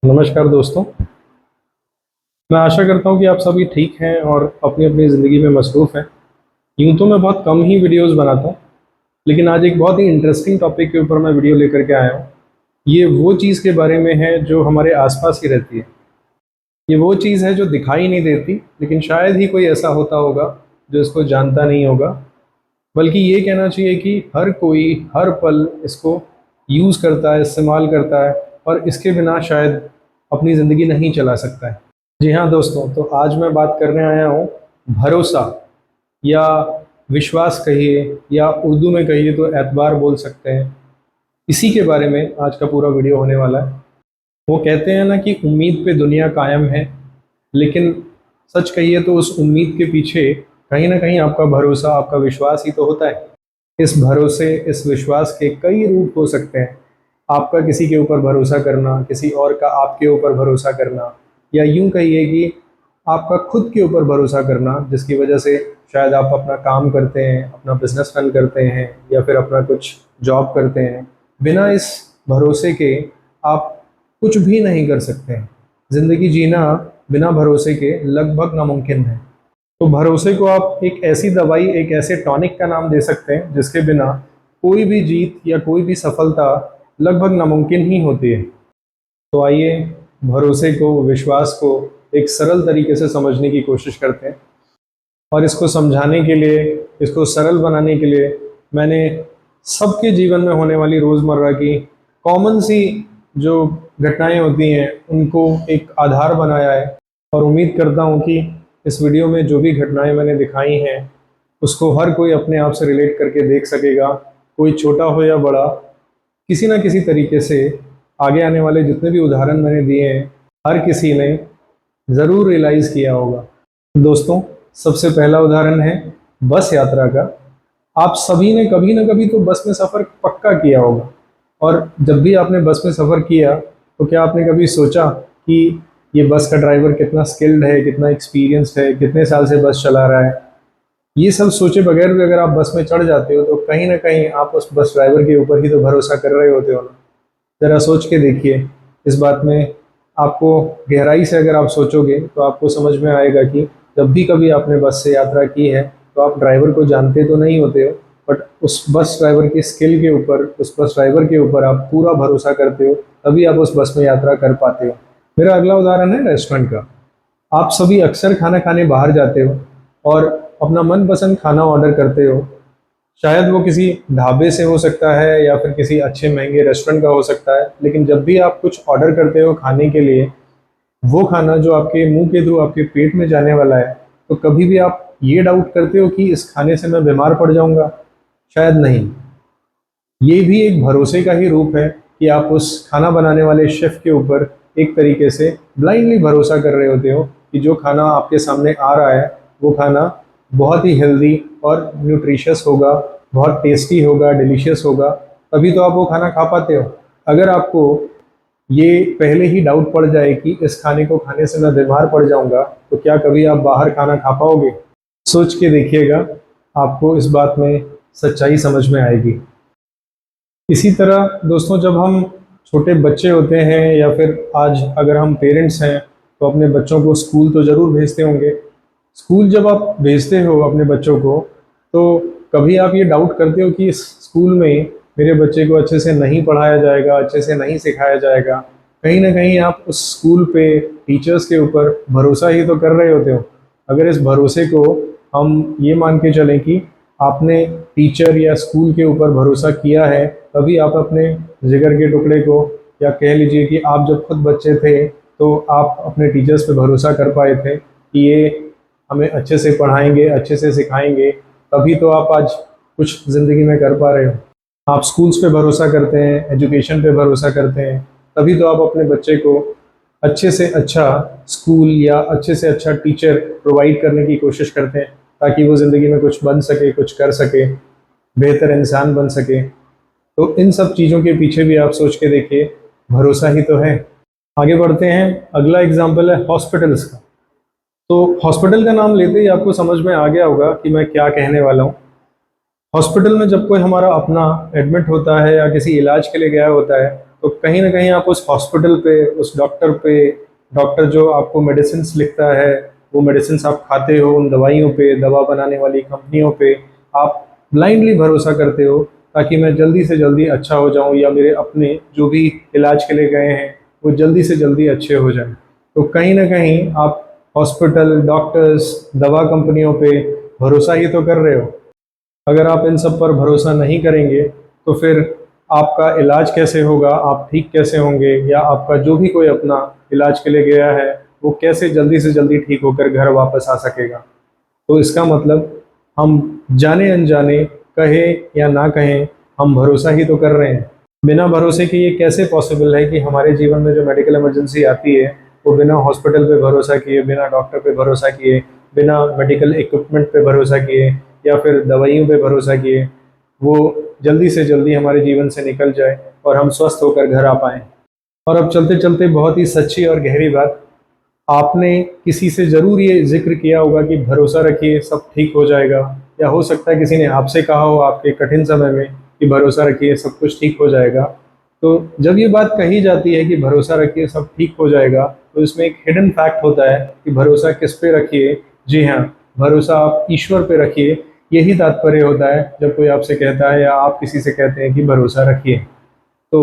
नमस्कार दोस्तों। मैं आशा करता हूँ कि आप सभी ठीक हैं और अपनी अपनी ज़िंदगी में मसरूफ़ हैं। यूँ तो मैं बहुत कम ही वीडियोस बनाता हूँ, लेकिन आज एक बहुत ही इंटरेस्टिंग टॉपिक के ऊपर मैं वीडियो लेकर के आया हूँ। ये वो चीज़ के बारे में है जो हमारे आसपास ही रहती है। ये वो चीज़ है जो दिखाई नहीं देती, लेकिन शायद ही कोई ऐसा होता होगा जो इसको जानता नहीं होगा। बल्कि ये कहना चाहिए कि हर कोई हर पल इसको यूज़ करता है, इस्तेमाल करता है, और इसके बिना शायद अपनी ज़िंदगी नहीं चला सकता है। जी हाँ दोस्तों, तो आज मैं बात करने आया हूँ भरोसा, या विश्वास कहिए, या उर्दू में कहिए तो एतबार बोल सकते हैं। इसी के बारे में आज का पूरा वीडियो होने वाला है। वो कहते हैं ना कि उम्मीद पे दुनिया कायम है, लेकिन सच कहिए तो उस उम्मीद के पीछे कहीं ना कहीं आपका भरोसा, आपका विश्वास ही तो होता है। इस भरोसे, इस विश्वास के कई रूप हो सकते हैं। आपका किसी के ऊपर भरोसा करना, किसी और का आपके ऊपर भरोसा करना, या यूं कहिए कि आपका खुद के ऊपर भरोसा करना, जिसकी वजह से शायद आप अपना काम करते हैं, अपना बिजनेस रन करते हैं, या फिर अपना कुछ जॉब करते हैं। बिना इस भरोसे के आप कुछ भी नहीं कर सकते हैं। ज़िंदगी जीना बिना भरोसे के लगभग नामुमकिन है। तो भरोसे को आप एक ऐसी दवाई, एक ऐसे टॉनिक का नाम दे सकते हैं जिसके बिना कोई भी जीत या कोई भी सफलता लगभग नामुमकिन ही होती है। तो आइए भरोसे को, विश्वास को एक सरल तरीके से समझने की कोशिश करते हैं। और इसको समझाने के लिए, इसको सरल बनाने के लिए मैंने सबके जीवन में होने वाली रोज़मर्रा की कॉमन सी जो घटनाएं होती हैं उनको एक आधार बनाया है। और उम्मीद करता हूँ कि इस वीडियो में जो भी घटनाएं मैंने दिखाई हैं उसको हर कोई अपने आप से रिलेट करके देख सकेगा। कोई छोटा हो या बड़ा, किसी ना किसी तरीके से आगे आने वाले जितने भी उदाहरण मैंने दिए हैं, हर किसी ने ज़रूर रियलाइज़ किया होगा। दोस्तों, सबसे पहला उदाहरण है बस यात्रा का। आप सभी ने कभी ना कभी तो बस में सफ़र पक्का किया होगा। और जब भी आपने बस में सफ़र किया तो क्या आपने कभी सोचा कि ये बस का ड्राइवर कितना स्किल्ड है, कितना एक्सपीरियंस्ड है, कितने साल से बस चला रहा है? ये सब सोचे बगैर भी अगर आप बस में चढ़ जाते हो तो कहीं ना कहीं आप उस बस ड्राइवर के ऊपर ही तो भरोसा कर रहे होते हो ना। ज़रा सोच के देखिए इस बात में। आपको गहराई से अगर आप सोचोगे तो आपको समझ में आएगा कि जब भी कभी आपने बस से यात्रा की है तो आप ड्राइवर को जानते तो नहीं होते हो, बट उस बस ड्राइवर की स्किल के ऊपर, उस बस ड्राइवर के ऊपर आप पूरा भरोसा करते हो, तभी आप उस बस में यात्रा कर पाते हो। मेरा अगला उदाहरण है रेस्टोरेंट का। आप सभी अक्सर खाना खाने बाहर जाते हो और अपना मनपसंद खाना ऑर्डर करते हो। शायद वो किसी ढाबे से हो सकता है या फिर किसी अच्छे महंगे रेस्टोरेंट का हो सकता है, लेकिन जब भी आप कुछ ऑर्डर करते हो खाने के लिए, वो खाना जो आपके मुंह के थ्रू आपके पेट में जाने वाला है, तो कभी भी आप ये डाउट करते हो कि इस खाने से मैं बीमार पड़ जाऊंगा? शायद नहीं। ये भी एक भरोसे का ही रूप है कि आप उस खाना बनाने वाले शेफ के ऊपर एक तरीके से ब्लाइंडली भरोसा कर रहे होते हो कि जो खाना आपके सामने आ रहा है वो खाना बहुत ही हेल्दी और न्यूट्रिशियस होगा, बहुत टेस्टी होगा, डिलीशियस होगा, तभी तो आप वो खाना खा पाते हो। अगर आपको ये पहले ही डाउट पड़ जाए कि इस खाने को खाने से मैं बीमार पड़ जाऊंगा, तो क्या कभी आप बाहर खाना खा पाओगे? सोच के देखिएगा, आपको इस बात में सच्चाई समझ में आएगी। इसी तरह दोस्तों, जब हम छोटे बच्चे होते हैं या फिर आज अगर हम पेरेंट्स हैं तो अपने बच्चों को स्कूल तो ज़रूर भेजते होंगे। स्कूल जब आप भेजते हो अपने बच्चों को, तो कभी आप ये डाउट करते हो कि इस स्कूल में मेरे बच्चे को अच्छे से नहीं पढ़ाया जाएगा, अच्छे से नहीं सिखाया जाएगा? कहीं ना कहीं आप उस स्कूल पे, टीचर्स के ऊपर भरोसा ही तो कर रहे होते हो। अगर इस भरोसे को हम ये मान के चलें कि आपने टीचर या स्कूल के ऊपर भरोसा किया है, तभी आप अपने जिगर के टुकड़े को, या कह लीजिए कि आप जब खुद बच्चे थे तो आप अपने टीचर्स पे भरोसा कर पाए थे कि ये हमें अच्छे से पढ़ाएंगे, अच्छे से सिखाएंगे, तभी तो आप आज कुछ ज़िंदगी में कर पा रहे हो। आप स्कूल्स पे भरोसा करते हैं, एजुकेशन पे भरोसा करते हैं, तभी तो आप अपने बच्चे को अच्छे से अच्छा स्कूल या अच्छे से अच्छा टीचर प्रोवाइड करने की कोशिश करते हैं, ताकि वो ज़िंदगी में कुछ बन सके, कुछ कर सके, बेहतर इंसान बन सके। तो इन सब चीज़ों के पीछे भी आप सोच के देखिए, भरोसा ही तो है। आगे बढ़ते हैं। अगला एग्जाम्पल है हॉस्पिटल्स का। तो हॉस्पिटल का नाम लेते ही आपको समझ में आ गया होगा कि मैं क्या कहने वाला हूँ। हॉस्पिटल में जब कोई हमारा अपना एडमिट होता है या किसी इलाज के लिए गया होता है, तो कहीं ना कहीं आप उस हॉस्पिटल पे, उस डॉक्टर पे, डॉक्टर जो आपको मेडिसिन लिखता है, वो मेडिसिन आप खाते हो, उन दवाइयों पे, दवा बनाने वाली कंपनियों पे आप ब्लाइंडली भरोसा करते हो ताकि मैं जल्दी से जल्दी अच्छा हो जाऊं, या मेरे अपने जो भी इलाज के लिए गए हैं वो जल्दी से जल्दी अच्छे हो जाएं। तो कहीं ना कहीं आप हॉस्पिटल, डॉक्टर्स, दवा कंपनियों पे भरोसा ही तो कर रहे हो। अगर आप इन सब पर भरोसा नहीं करेंगे तो फिर आपका इलाज कैसे होगा, आप ठीक कैसे होंगे, या आपका जो भी कोई अपना इलाज के लिए गया है वो कैसे जल्दी से जल्दी ठीक होकर घर वापस आ सकेगा। तो इसका मतलब हम जाने अनजाने, कहे या ना कहें, हम भरोसा ही तो कर रहे हैं। बिना भरोसे के ये कैसे पॉसिबल है कि हमारे जीवन में जो मेडिकल इमरजेंसी आती है वो बिना हॉस्पिटल पे भरोसा किए, बिना डॉक्टर पे भरोसा किए, बिना मेडिकल इक्विपमेंट पे भरोसा किए, या फिर दवाइयों पे भरोसा किए, वो जल्दी से जल्दी हमारे जीवन से निकल जाए और हम स्वस्थ होकर घर आ पाएँ। और अब चलते चलते बहुत ही सच्ची और गहरी बात, आपने किसी से ज़रूर ये जिक्र किया होगा कि भरोसा रखिए सब ठीक हो जाएगा, या हो सकता है किसी ने आपसे कहा हो आपके कठिन समय में कि भरोसा रखिए सब कुछ ठीक हो जाएगा। तो जब ये बात कही जाती है कि भरोसा रखिए सब ठीक हो जाएगा, तो इसमें एक हिडन फैक्ट होता है कि भरोसा किस पे रखिए। जी हाँ, भरोसा आप ईश्वर पे रखिए। यही तात्पर्य होता है जब कोई आपसे कहता है या आप किसी से कहते हैं कि भरोसा रखिए। तो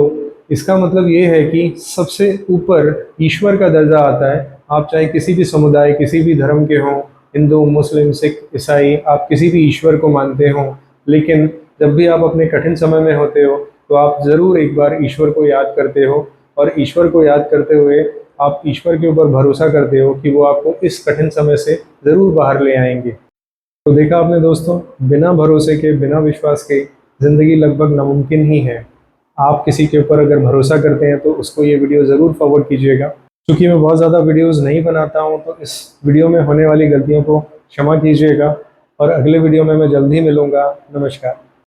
इसका मतलब ये है कि सबसे ऊपर ईश्वर का दर्जा आता है। आप चाहे किसी भी समुदाय, किसी भी धर्म के हों, हिंदू, मुस्लिम, सिख, ईसाई, आप किसी भी ईश्वर को मानते हों, लेकिन जब भी आप अपने कठिन समय में होते हो तो आप ज़रूर एक बार ईश्वर को याद करते हो, और ईश्वर को याद करते हुए आप ईश्वर के ऊपर भरोसा करते हो कि वो आपको इस कठिन समय से ज़रूर बाहर ले आएंगे। तो देखा आपने दोस्तों, बिना भरोसे के, बिना विश्वास के ज़िंदगी लगभग नामुमकिन ही है। आप किसी के ऊपर अगर भरोसा करते हैं तो उसको ये वीडियो ज़रूर फॉरवर्ड कीजिएगा। क्योंकि मैं बहुत ज़्यादा वीडियोस नहीं बनाता हूँ तो इस वीडियो में होने वाली गलतियों को क्षमा कीजिएगा, और अगले वीडियो में मैं जल्द ही मिलूँगा। नमस्कार।